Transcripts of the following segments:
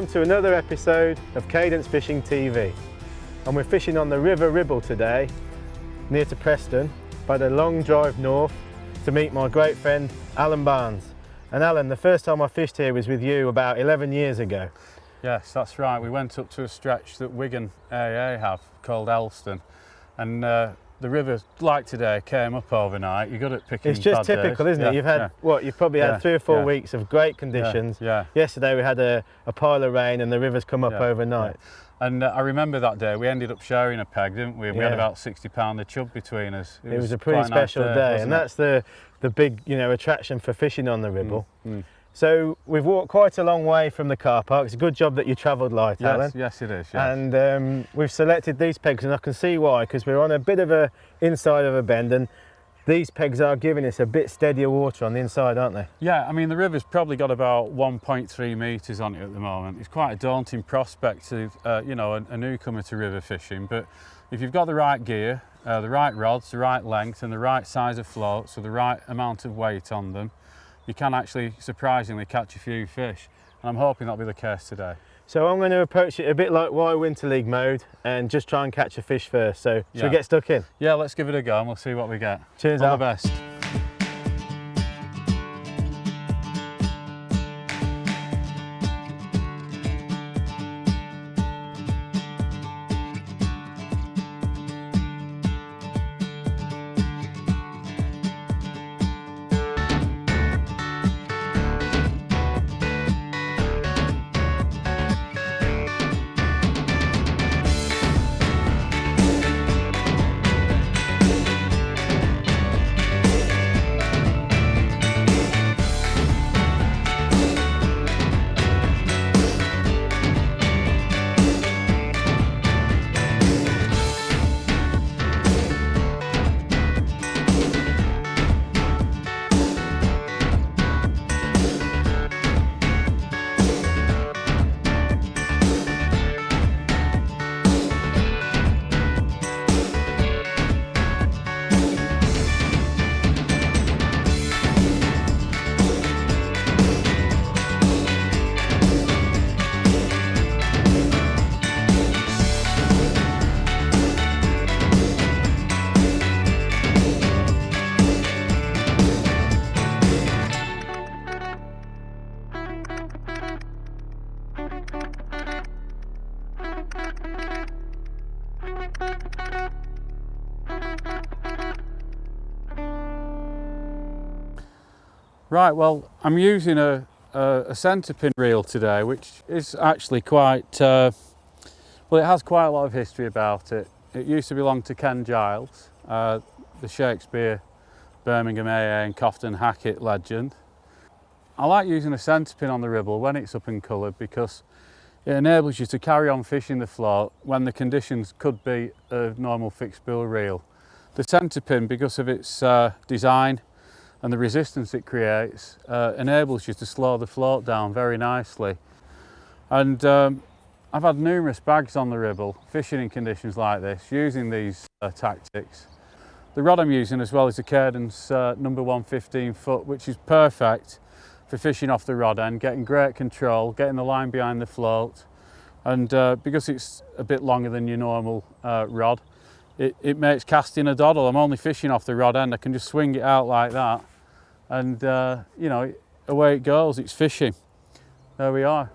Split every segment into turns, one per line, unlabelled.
welcome to another episode of Cadence Fishing TV. And we're fishing on the River Ribble today, near to Preston. I've had a long drive north to meet my great friend Alan Barnes. And Alan, the first time I fished here was with you about 11 years ago.
Yes, that's right. We went up to a stretch that Wigan AA have called Elston, and the river, like today, came up overnight. You're good at picking
It's just
bad
typical,
days.
isn't it? You've had, you've probably had 3 or 4 weeks of great conditions. Yesterday we had a pile of rain and the river's come up overnight.
And I remember that day, we ended up sharing a peg, didn't we? We had about 60 pound of chub between us.
It was a pretty special day, and that's the big, attraction for fishing on the Ribble. So we've walked quite a long way from the car park. It's a good job that you travelled light, Alan.
Yes, it is. Yes.
And we've selected these pegs, and I can see why, because we're on a bit of a inside of a bend, and these pegs are giving us a bit steadier water on the inside, aren't they?
Yeah, I mean, the river's probably got about 1.3 metres on it at the moment. It's quite a daunting prospect to, a newcomer to river fishing, but if you've got the right gear, the right rods, the right length, and the right size of floats, with the right amount of weight on them, you can actually surprisingly catch a few fish, and I'm hoping that'll be the case today.
So I'm going to approach it a bit like Y Winter League mode and just try and catch a fish first. So should we get stuck in?
Yeah, let's give it a go and we'll see what we get.
Cheers,
All
Al.
the best. Right, well, I'm using a centre pin reel today, which is actually quite, it has quite a lot of history about it. It used to belong to Ken Giles, the Shakespeare, Birmingham AA and Cofton Hackett legend. I like using a centre pin on the Ribble when it's up and coloured because it enables you to carry on fishing the float when the conditions could be a normal fixed bill reel. The centre pin, because of its design and the resistance it creates, enables you to slow the float down very nicely. And I've had numerous bags on the Ribble fishing in conditions like this using these tactics. The rod I'm using as well is the Cadence number 1 15 foot, which is perfect for fishing off the rod end, getting great control, getting the line behind the float, and because it's a bit longer than your normal rod, it makes casting a doddle. I'm only fishing off the rod end, I can just swing it out like that, and away it goes, it's fishing. There we are.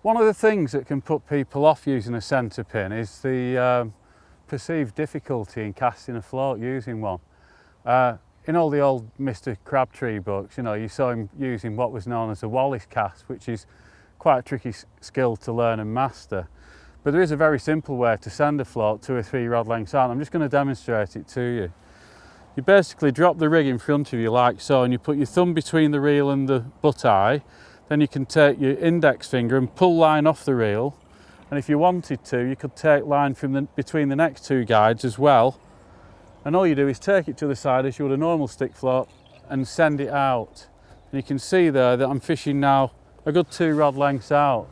One of the things that can put people off using a centre pin is the perceived difficulty in casting a float using one. in all the old Mr. Crabtree books, you know, you saw him using what was known as a Wallace cast, which is quite a tricky skill to learn and master. But there is a very simple way to send a float 2 or 3 rod lengths out. I'm just going to demonstrate it to you. You basically drop the rig in front of you like so, and you put your thumb between the reel and the butt eye. Then you can take your index finger and pull line off the reel. And if you wanted to, you could take line from between the next 2 guides as well. And all you do is take it to the side as you would a normal stick float and send it out. And you can see there that I'm fishing now a good 2 rod lengths out.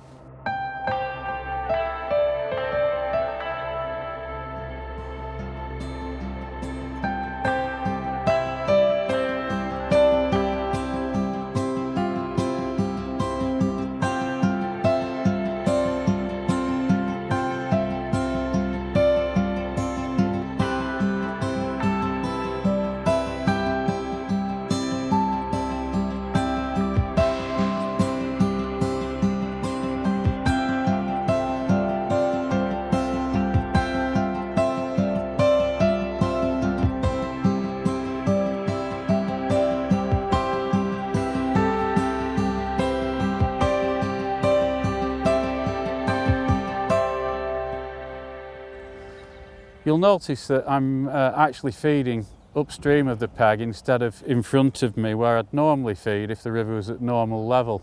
You'll notice that I'm actually feeding upstream of the peg instead of in front of me where I'd normally feed if the river was at normal level.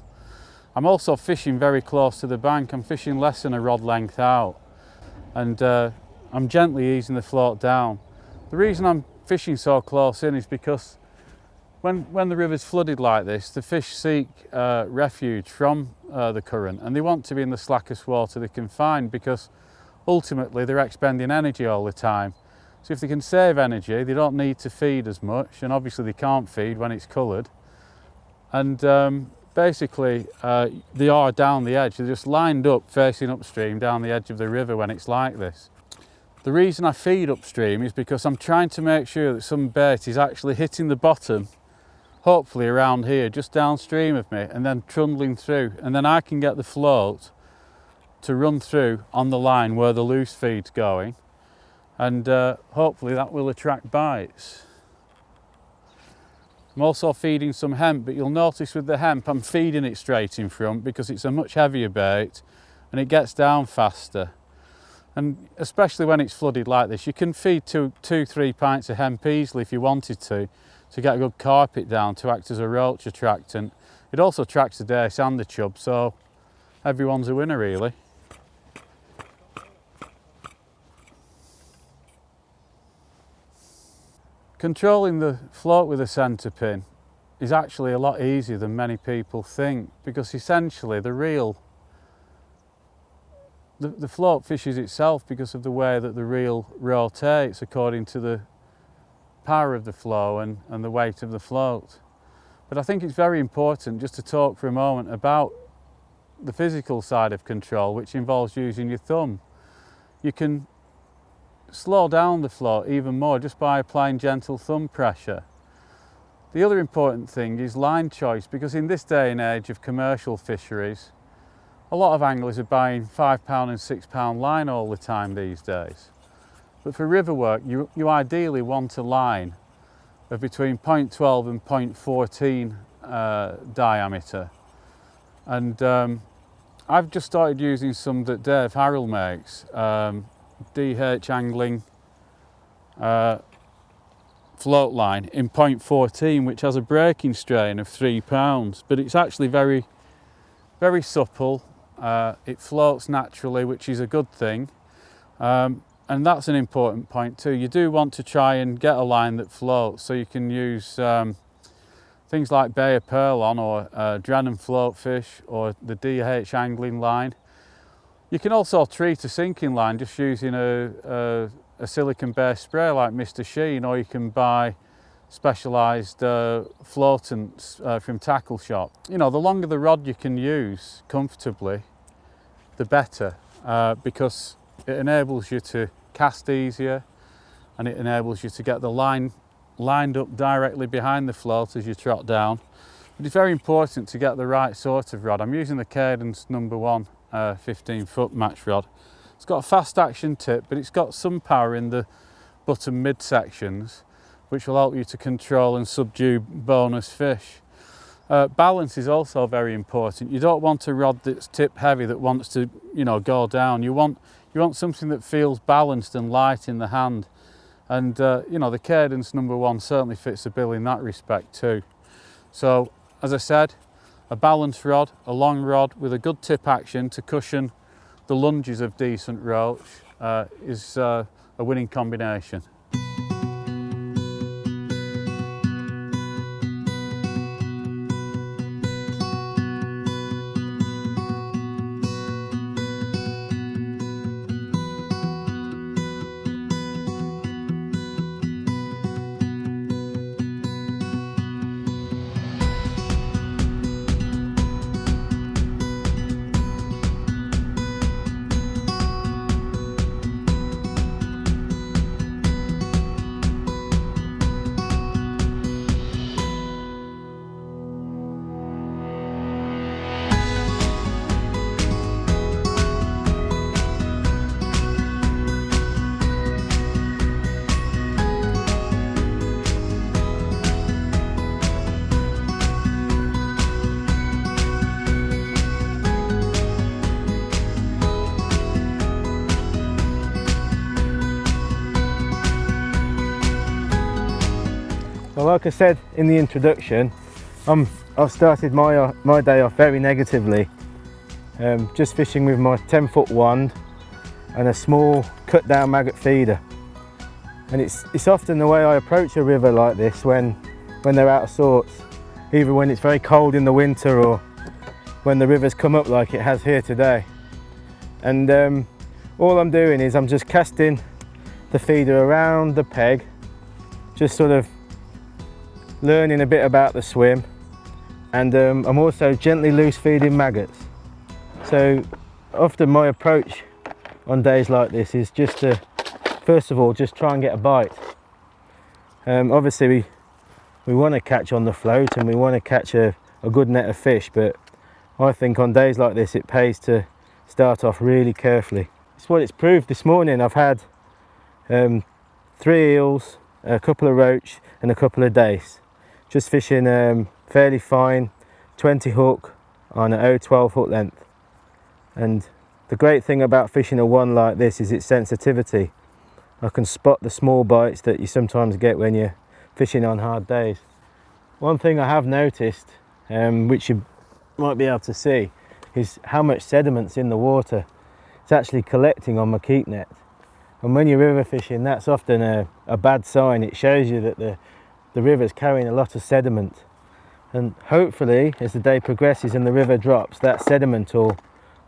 I'm also fishing very close to the bank. I'm fishing less than a rod length out, and I'm gently easing the float down. The reason I'm fishing so close in is because when the river's flooded like this, the fish seek refuge from the current, and they want to be in the slackest water they can find, because ultimately they're expending energy all the time. So if they can save energy, they don't need to feed as much, and obviously they can't feed when it's coloured. And basically they are down the edge. They're just lined up facing upstream down the edge of the river when it's like this. The reason I feed upstream is because I'm trying to make sure that some bait is actually hitting the bottom, hopefully around here, just downstream of me, and then trundling through, and then I can get the float to run through on the line where the loose feed's going, and hopefully that will attract bites. I'm also feeding some hemp, but you'll notice with the hemp I'm feeding it straight in front because it's a much heavier bait and it gets down faster. And especially when it's flooded like this, you can feed 2-3 pints of hemp easily if you wanted to get a good carpet down to act as a roach attractant. It also attracts the dace and the chub, so everyone's a winner really. Controlling the float with a centre pin is actually a lot easier than many people think, because essentially the float fishes itself because of the way that the reel rotates according to the power of the flow and the weight of the float. But I think it's very important just to talk for a moment about the physical side of control, which involves using your thumb. You can slow down the float even more just by applying gentle thumb pressure. The other important thing is line choice, because in this day and age of commercial fisheries, a lot of anglers are buying £5 and £6 line all the time these days. But for river work, you ideally want a line of between 0.12 and 0.14 diameter. And I've just started using some that Dave Harrell makes. DH angling float line in 0.14, which has a breaking strain of £3, but it's actually very, very supple. It floats naturally, which is a good thing, and that's an important point too. You do want to try and get a line that floats, so you can use things like Bay of Pearl on, or Drennan float fish, or the DH angling line. You can also treat a sinking line just using a silicone-based spray like Mr. Sheen, or you can buy specialised floatants from Tackle Shop. You know, the longer the rod you can use comfortably, the better, because it enables you to cast easier, and it enables you to get the line lined up directly behind the float as you trot down. But it's very important to get the right sort of rod. I'm using the Cadence #1 15-foot match rod. It's got a fast action tip, but it's got some power in the bottom mid sections, which will help you to control and subdue bonus fish. Balance is also very important. You don't want a rod that's tip heavy that wants to, go down. You want something that feels balanced and light in the hand. And the Cadence #1 certainly fits the bill in that respect too. So, as I said, a balanced rod, a long rod with a good tip action to cushion the lunges of decent roach is a winning combination.
Well, like I said in the introduction, I've started my day off very negatively. Just fishing with my 10-foot wand and a small cut down maggot feeder. And it's often the way I approach a river like this when they're out of sorts, either when it's very cold in the winter or when the river's come up like it has here today. And all I'm doing is I'm just casting the feeder around the peg, just sort of learning a bit about the swim, and I'm also gently loose feeding maggots. So often my approach on days like this is just to, first of all, just try and get a bite. Obviously we want to catch on the float and we want to catch a good net of fish, but I think on days like this it pays to start off really carefully. It's what it's proved this morning. I've had 3 eels, a couple of roach and a couple of dace. Just fishing fairly fine 20 hook on an 0.12 hook length. And the great thing about fishing a one like this is its sensitivity. I can spot the small bites that you sometimes get when you're fishing on hard days. One thing I have noticed, which you might be able to see, is how much sediment's in the water. It's actually collecting on my keep net. And when you're river fishing, that's often a bad sign. It shows you that the river's carrying a lot of sediment, and hopefully as the day progresses and the river drops, that sediment will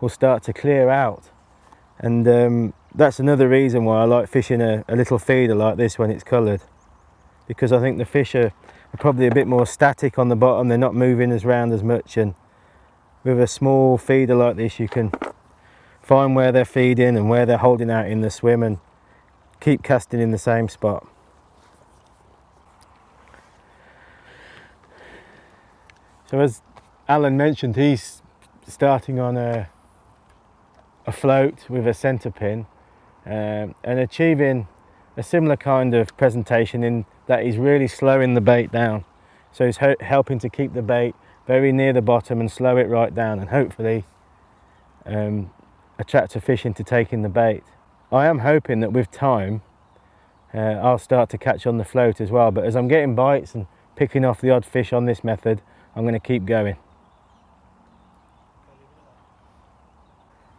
start to clear out. And that's another reason why I like fishing a little feeder like this when it's coloured, because I think the fish are probably a bit more static on the bottom. They're not moving as round as much, and with a small feeder like this you can find where they're feeding and where they're holding out in the swim and keep casting in the same spot. So as Alan mentioned, he's starting on a float with a centre pin and achieving a similar kind of presentation in that he's really slowing the bait down. So he's helping to keep the bait very near the bottom and slow it right down, and hopefully attract a fish into taking the bait. I am hoping that with time I'll start to catch on the float as well, but as I'm getting bites and picking off the odd fish on this method, I'm going to keep going.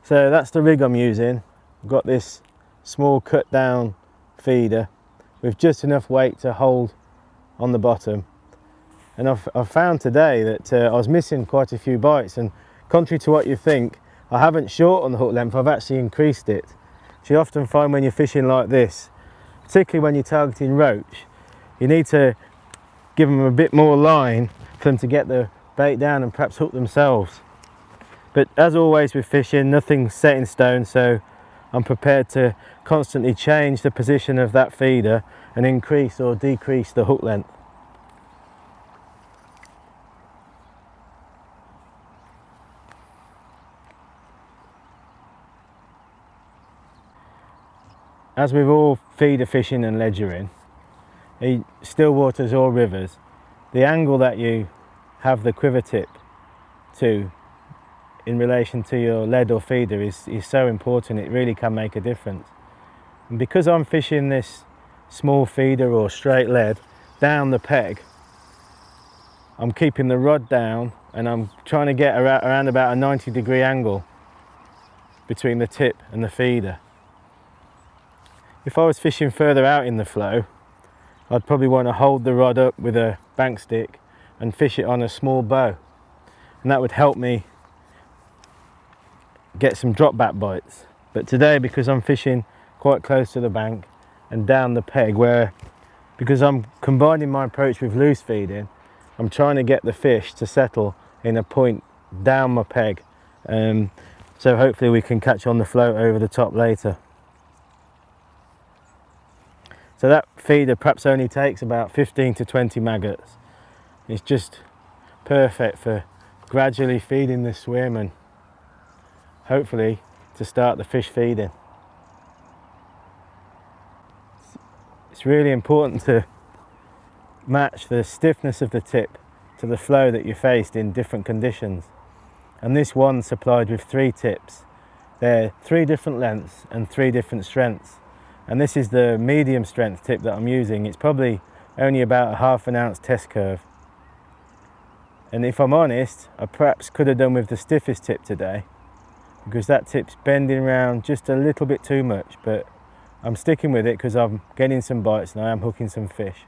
So that's the rig I'm using. I've got this small cut down feeder with just enough weight to hold on the bottom. And I've found today that I was missing quite a few bites, and contrary to what you think, I haven't shortened the hook length, I've actually increased it. So you often find when you're fishing like this, particularly when you're targeting roach, you need to give them a bit more line for them to get the bait down and perhaps hook themselves. But as always with fishing, nothing's set in stone, so I'm prepared to constantly change the position of that feeder and increase or decrease the hook length. As with all feeder fishing and ledgering, still waters or rivers, the angle that you have the quiver tip to in relation to your lead or feeder is so important. It really can make a difference. And because I'm fishing this small feeder or straight lead down the peg, I'm keeping the rod down and I'm trying to get around about a 90-degree angle between the tip and the feeder. If I was fishing further out in the flow, I'd probably want to hold the rod up with a bank stick and fish it on a small bow, and that would help me get some drop back bites. But today, because I'm fishing quite close to the bank and down the peg, because I'm combining my approach with loose feeding, I'm trying to get the fish to settle in a point down my peg, so hopefully we can catch on the float over the top later. So that feeder perhaps only takes about 15 to 20 maggots. It's just perfect for gradually feeding the swim and hopefully to start the fish feeding. It's really important to match the stiffness of the tip to the flow that you faced in different conditions. And this one's supplied with 3 tips. They're 3 different lengths and 3 different strengths. And this is the medium strength tip that I'm using. It's probably only about a ½ ounce test curve. And if I'm honest, I perhaps could have done with the stiffest tip today, because that tip's bending around just a little bit too much, but I'm sticking with it because I'm getting some bites and I am hooking some fish.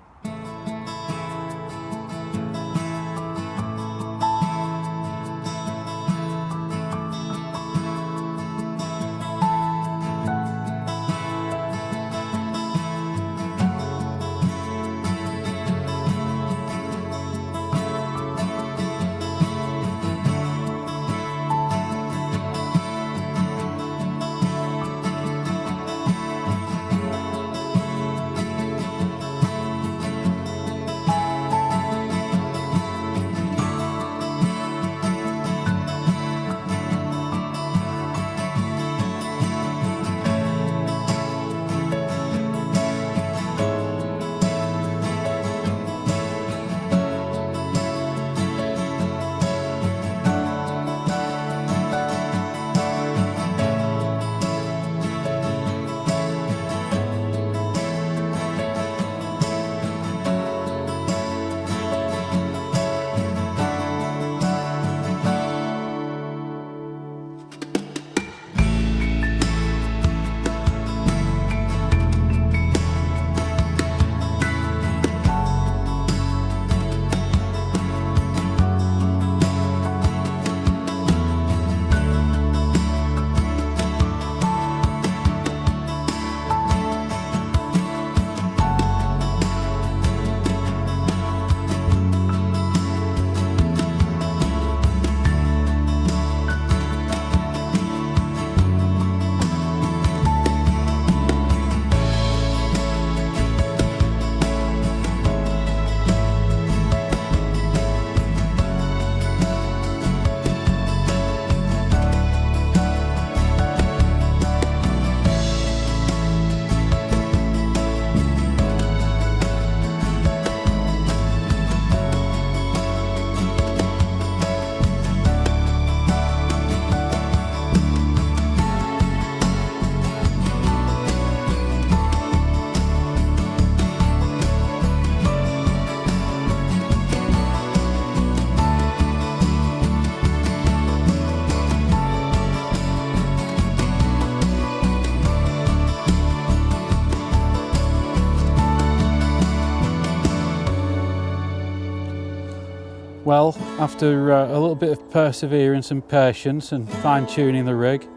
Well, after a little bit of perseverance and patience and fine-tuning the rig,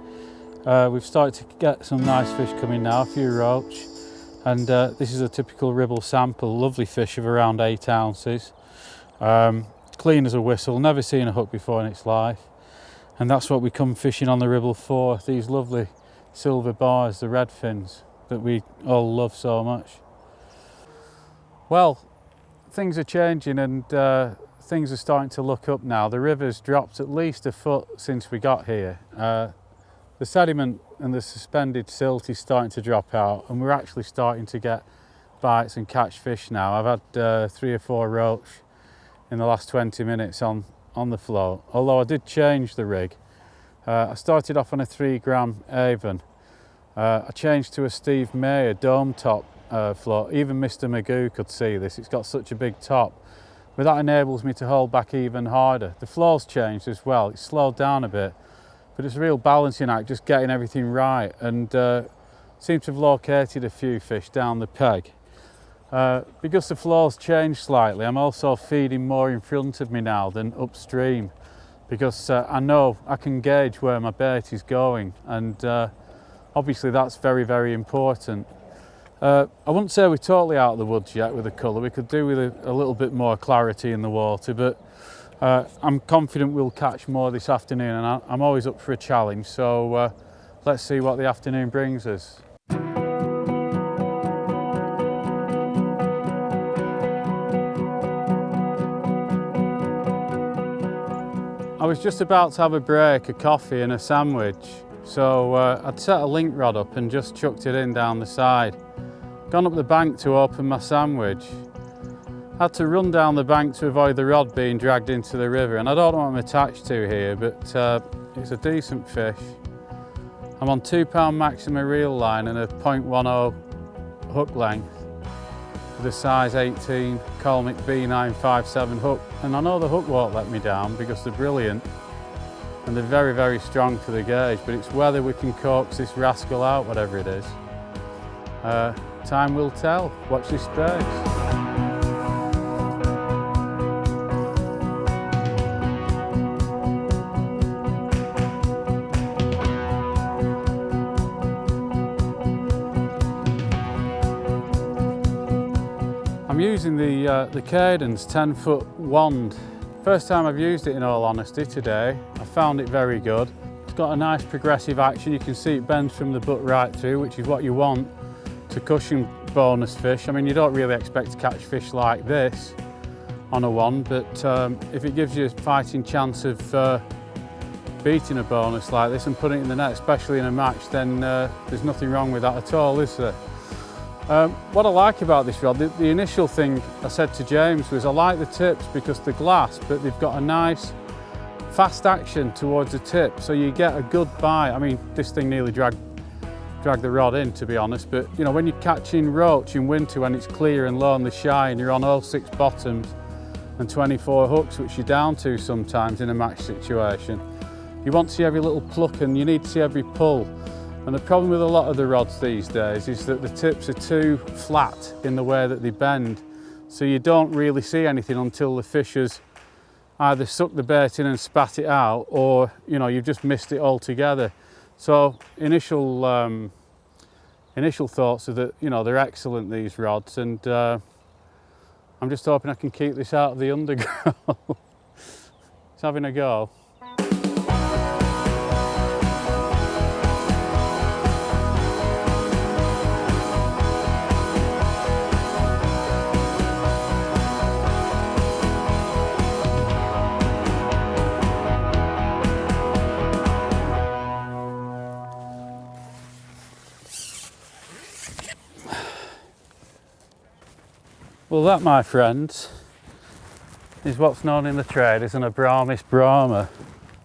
we've started to get some nice fish coming now, a few roach, and this is a typical Ribble sample, lovely fish of around 8 ounces, clean as a whistle, never seen a hook before in its life, and that's what we come fishing on the Ribble for, these lovely silver bars, the red fins that we all love so much. Well, things are changing and things are starting to look up now. The river's dropped at least a foot since we got here. The sediment and the suspended silt is starting to drop out, and we're actually starting to get bites and catch fish now. I've had 3 or 4 roach in the last 20 minutes on the float, although I did change the rig. I started off on a 3-gram Avon. I changed to a Steve Mayer dome top float. Even Mr. Magoo could see this, it's got such a big top, but that enables me to hold back even harder. The flow's changed as well, it's slowed down a bit, but it's a real balancing act, just getting everything right, and seem to have located a few fish down the peg. Because the flow's changed slightly, I'm also feeding more in front of me now than upstream, because I know I can gauge where my bait is going, and obviously that's very, very important. I wouldn't say we're totally out of the woods yet with the colour. We could do with a little bit more clarity in the water, but I'm confident we'll catch more this afternoon, and I'm always up for a challenge, so let's see what the afternoon brings us. I was just about to have a break, a coffee and a sandwich, so I'd set a link rod up and just chucked it in down the side. Gone up the bank to open my sandwich. Had to run down the bank to avoid the rod being dragged into the river, and I don't know what I'm attached to here, but it's a decent fish. I'm on 2 pound Maxima reel line and a 0.10 hook length with a size 18 Colmic B957 hook, and I know the hook won't let me down because they're brilliant and they're very, very strong for the gauge, but it's whether we can coax this rascal out, whatever it is. Time will tell. Watch this space. I'm using the Cadence 10-foot wand. First time I've used it, in all honesty, today. I found it very good. It's got a nice progressive action. You can see it bends from the butt right through, which is what you want to cushion bonus fish. I mean, you don't really expect to catch fish like this on a wand, but if it gives you a fighting chance of beating a bonus like this and putting it in the net, especially in a match, then there's nothing wrong with that at all, is there? What I like about this rod, the initial thing I said to James was I like the tips because they're glass, but they've got a nice fast action towards the tip, so you get a good bite. I mean, this thing nearly dragged the rod in, to be honest, but you know, when you're catching roach in winter when it's clear and low on the shy and you're on 06 bottoms and 24 hooks, which you're down to sometimes in a match situation, you want to see every little pluck and you need to see every pull. And the problem with a lot of the rods these days is that the tips are too flat in the way that they bend, so you don't really see anything until the fish has either sucked the bait in and spat it out, or you know, you've just missed it altogether. So initial thoughts are that, you know, they're excellent, these rods, and I'm just hoping I can keep this out of the undergrowth. It's having a go. Well, that, my friends, is what's known in the trade as an Abramis Brahma,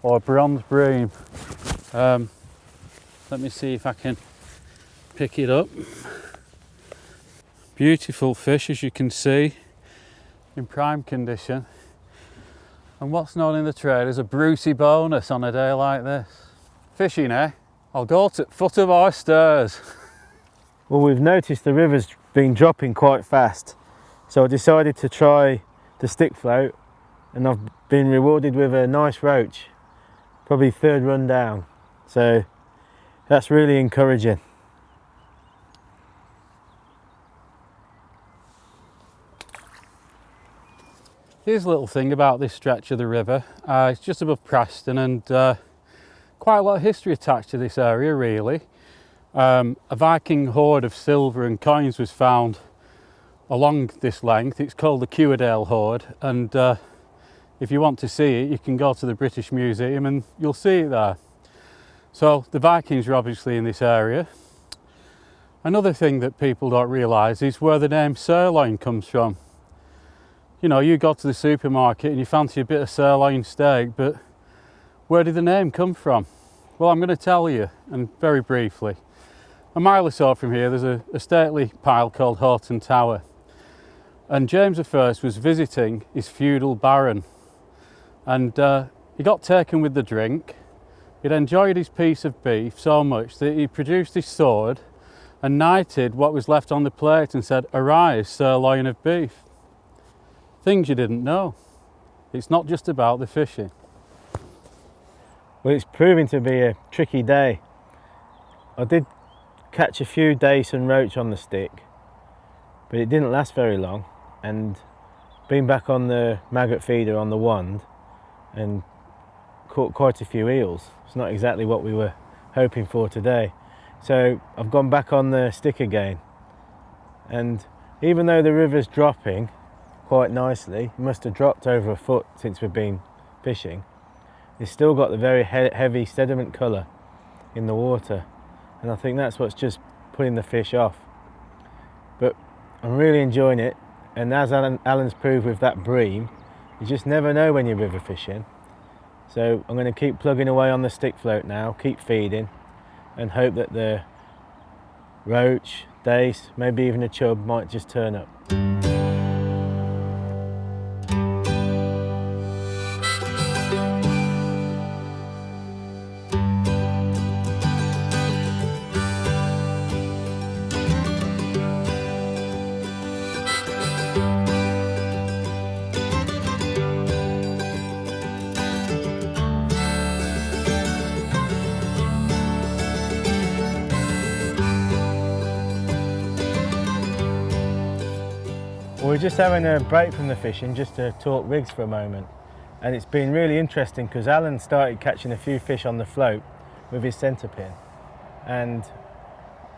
or bronze bream. Let me see if I can pick it up. Beautiful fish, as you can see, in prime condition. And what's known in the trade as a Brucey bonus on a day like this. Fishing, eh? I'll go to foot of oysters.
Well, we've noticed the river's been dropping quite fast, so I decided to try the stick float, and I've been rewarded with a nice roach, probably 3rd run down, so that's really encouraging.
Here's a little thing about this stretch of the river. It's just above Preston, and quite a lot of history attached to this area, really. A Viking hoard of silver and coins was found along this length. It's called the Cuerdale Hoard, and if you want to see it, you can go to the British Museum and you'll see it there. So the Vikings were obviously in this area. Another thing that people don't realise is where the name sirloin comes from. You know, you go to the supermarket and you fancy a bit of sirloin steak, but where did the name come from? Well, I'm going to tell you, and very briefly. A mile or so from here, there's a stately pile called Houghton Tower. And James I was visiting his feudal baron. And he got taken with the drink. He'd enjoyed his piece of beef so much that he produced his sword and knighted what was left on the plate and said, "Arise, sirloin of beef." Things you didn't know. It's not just about the fishing.
Well, it's proving to be a tricky day. I did catch a few dace and roach on the stick, but it didn't last very long, and been back on the maggot feeder on the wand and caught quite a few eels. It's not exactly what we were hoping for today. So I've gone back on the stick again, and even though the river's dropping quite nicely, it must have dropped over a foot since we've been fishing, it's still got the very heavy sediment colour in the water, and I think that's what's just putting the fish off. But I'm really enjoying it, and as Alan's proved with that bream, you just never know when you're river fishing. So I'm going to keep plugging away on the stick float now, keep feeding, and hope that the roach, dace, maybe even a chub might just turn up. We're just having a break from the fishing just to talk rigs for a moment, and it's been really interesting because Alan started catching a few fish on the float with his centre pin, and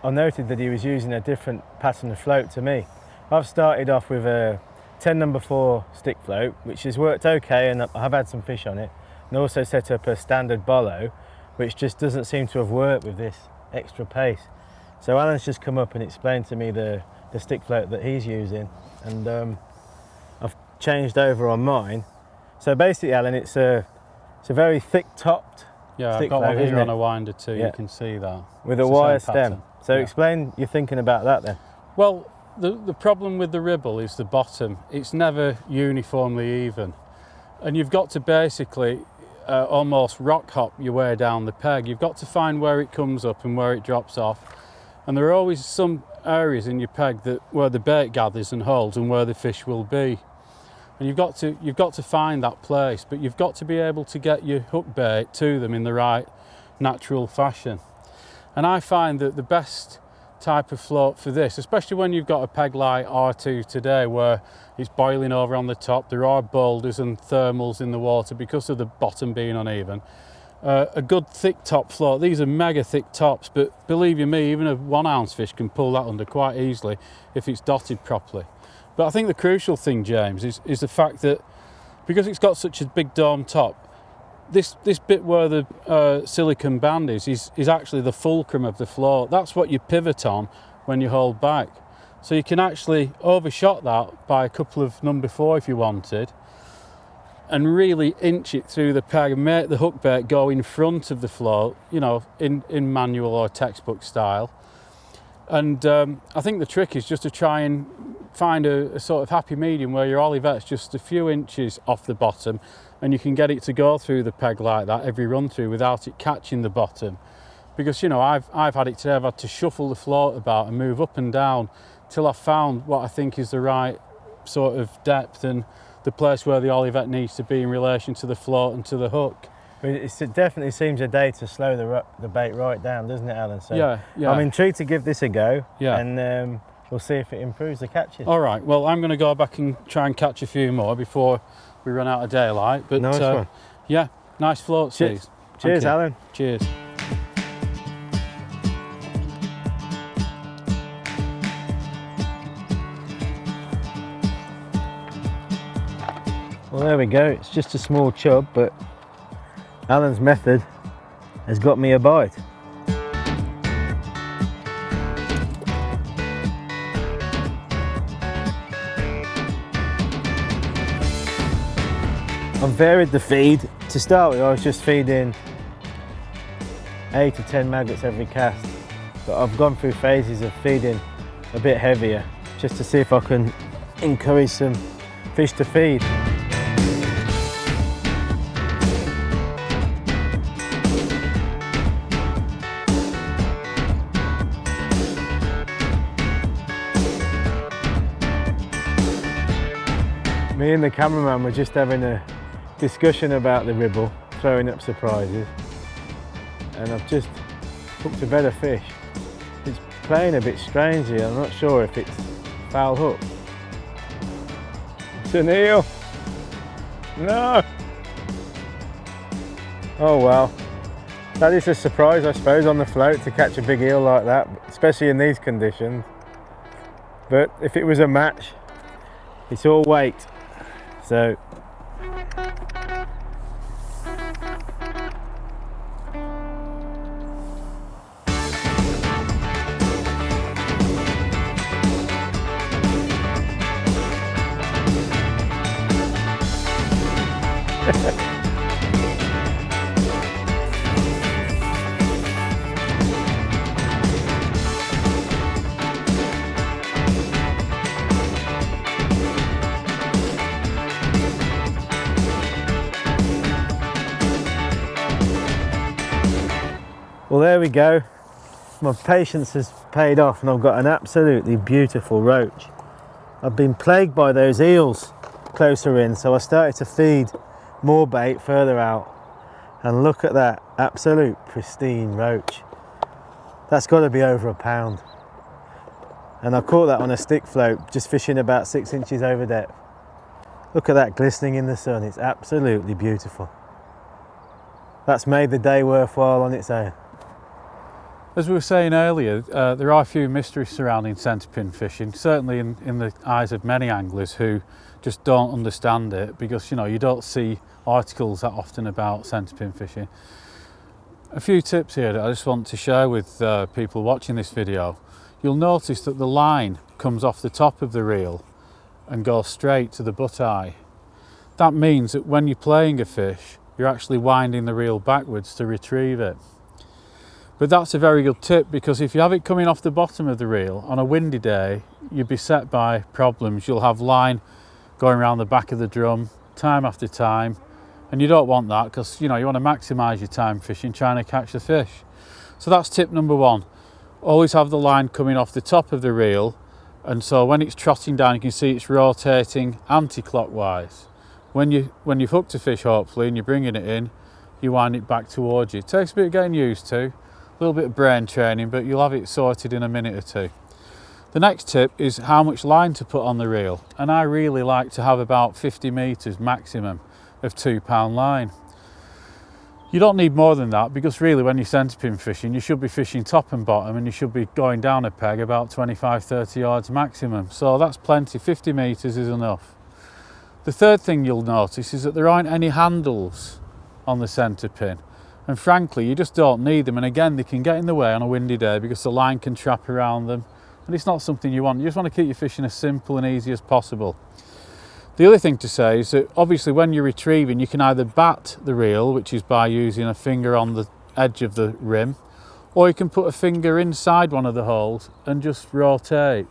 I noted that he was using a different pattern of float to me. I've started off with a 10 number 4 stick float, which has worked okay, and I have had some fish on it, and also set up a standard bolo, which just doesn't seem to have worked with this extra pace. So Alan's just come up and explained to me the stick float that he's using, and I've changed over on mine. So basically, Alan, it's a very thick topped
Yeah,
stick
I've got
float,
one here
isn't
on
it?
a winder too,
Yeah.
you can see that.
With
It's
a
the
wire
same
stem.
pattern.
So
Yeah.
explain your thinking about that then.
Well, the problem with the Ribble is the bottom. It's never uniformly even. And you've got to basically almost rock hop your way down the peg. You've got to find where it comes up and where it drops off. And there are always some areas in your peg that where the bait gathers and holds and where the fish will be. And you've got to find that place, but you've got to be able to get your hook bait to them in the right natural fashion. And I find that the best type of float for this, especially when you've got a peg like R2 today where it's boiling over on the top, there are boulders and thermals in the water because of the bottom being uneven. A good thick top float, these are mega thick tops, but believe you me, even a 1 ounce fish can pull that under quite easily if it's dotted properly. But I think the crucial thing, James, is the fact that because it's got such a big dome top, this bit where the silicone band is actually the fulcrum of the float. That's what you pivot on when you hold back. So you can actually overshot that by a couple of number 4 if you wanted, and really inch it through the peg and make the hook bait go in front of the float, you know, in manual or textbook style. And I think the trick is just to try and find a sort of happy medium where your olivette's just a few inches off the bottom and you can get it to go through the peg like that every run through without it catching the bottom. Because, you know, I've had it today, I've had to shuffle the float about and move up and down till I've found what I think is the right sort of depth and the place where the olivette needs to be in relation to the float and to the hook.
It definitely seems a day to slow the bait right down, doesn't it, Alan? So
Yeah.
I'm intrigued to give this a go,
Yeah.
and we'll see if it improves the catches.
All right, well, I'm going to go back and try and catch a few more before we run out of daylight. But
Nice one.
Yeah, nice floats these.
Cheers,
Thank you.
Alan.
Cheers.
Well, there we go. It's just a small chub, but Alan's method has got me a bite. I've varied the feed. To start with, I was just feeding 8 to 10 maggots every cast, but I've gone through phases of feeding a bit heavier just to see if I can encourage some fish to feed. Me and the cameraman were just having a discussion about the Ribble, throwing up surprises, and I've just hooked a better fish. It's playing a bit strangely. I'm not sure if it's foul hook. It's an eel. No. Oh well. That is a surprise, I suppose, on the float to catch a big eel like that, especially in these conditions. But if it was a match, it's all weight. So well, there we go. My patience has paid off and I've got an absolutely beautiful roach. I've been plagued by those eels closer in, so I started to feed more bait further out. And look at that absolute pristine roach. That's got to be over a pound. And I caught that on a stick float, just fishing about 6 inches over depth. Look at that glistening in the sun. It's absolutely beautiful. That's made the day worthwhile on its own.
As we were saying earlier, there are a few mysteries surrounding centerpin fishing, certainly in the eyes of many anglers who just don't understand it, because you don't see articles that often about centerpin fishing. A few tips here that I just want to share with people watching this video. You'll notice that the line comes off the top of the reel and goes straight to the butt eye. That means that when you're playing a fish, you're actually winding the reel backwards to retrieve it. But that's a very good tip, because if you have it coming off the bottom of the reel on a windy day, you'll be set by problems. You'll have line going around the back of the drum time after time, and you don't want that, because you want to maximize your time fishing trying to catch the fish. So that's tip number one. Always have the line coming off the top of the reel, and so when it's trotting down you can see it's rotating anti-clockwise. When you've hooked a fish, hopefully, and you're bringing it in, you wind it back towards you. It takes a bit of getting used to, a little bit of brain training, but you'll have it sorted in a minute or two. The next tip is how much line to put on the reel, and I really like to have about 50 metres maximum of 2 pound line. You don't need more than that, because really when you're centerpin fishing you should be fishing top and bottom, and you should be going down a peg about 25-30 yards maximum, so that's plenty. 50 metres is enough. The third thing you'll notice is that there aren't any handles on the centerpin. And frankly, you just don't need them. And again, they can get in the way on a windy day because the line can trap around them. And it's not something you want. You just want to keep your fishing as simple and easy as possible. The other thing to say is that obviously when you're retrieving, you can either bat the reel, which is by using a finger on the edge of the rim, or you can put a finger inside one of the holes and just rotate.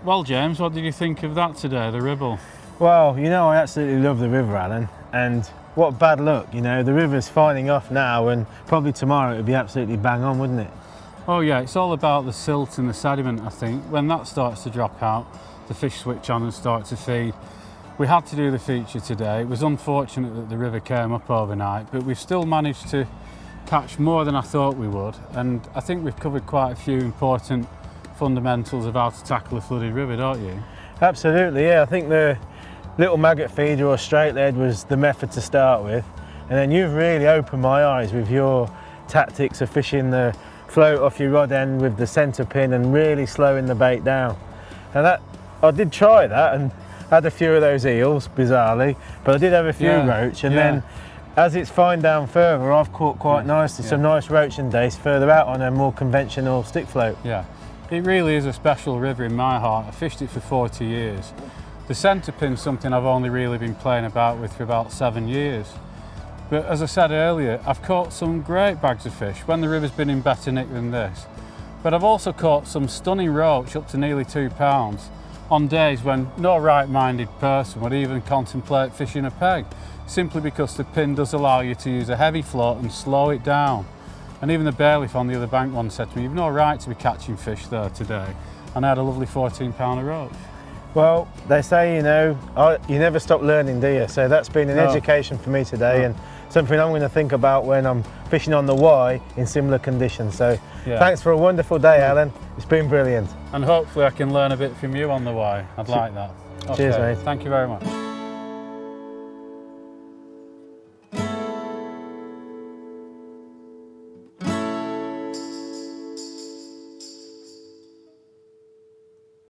Well, James, what did you think of that today, the Ribble?
Well, I absolutely love the river, Alan, and what bad luck, the river's fighting off now, and probably tomorrow it would be absolutely bang on, wouldn't it?
Oh yeah, it's all about the silt and the sediment, I think. When that starts to drop out, the fish switch on and start to feed. We had to do the feature today. It was unfortunate that the river came up overnight, but we've still managed to catch more than I thought we would, and I think we've covered quite a few important fundamentals of how to tackle a flooded river, don't you?
Absolutely, yeah. I think the little maggot feeder or straight lead was the method to start with, and then you've really opened my eyes with your tactics of fishing the float off your rod end with the centre pin and really slowing the bait down. And that, I did try that and had a few of those eels, bizarrely, but I did have a few roach, and then as it's fine down further, I've caught quite nicely some nice roach and dace further out on a more conventional stick float.
Yeah, it really is a special river in my heart. I fished it for 40 years. The centre pin's something I've only really been playing about with for about 7 years. But as I said earlier, I've caught some great bags of fish when the river's been in better nick than this. But I've also caught some stunning roach up to nearly 2 pounds on days when no right-minded person would even contemplate fishing a peg, simply because the pin does allow you to use a heavy float and slow it down. And even the bailiff on the other bank once said to me, "You've no right to be catching fish there today." And I had a lovely 14-pounder roach.
Well, they say, you know, you never stop learning, do you? So that's been an education for me today, and something I'm going to think about when I'm fishing on the Y in similar conditions. So thanks for a wonderful day, Alan. It's been brilliant.
And hopefully I can learn a bit from you on the Y. I'd like that. Okay.
Cheers, mate.
Thank you very much.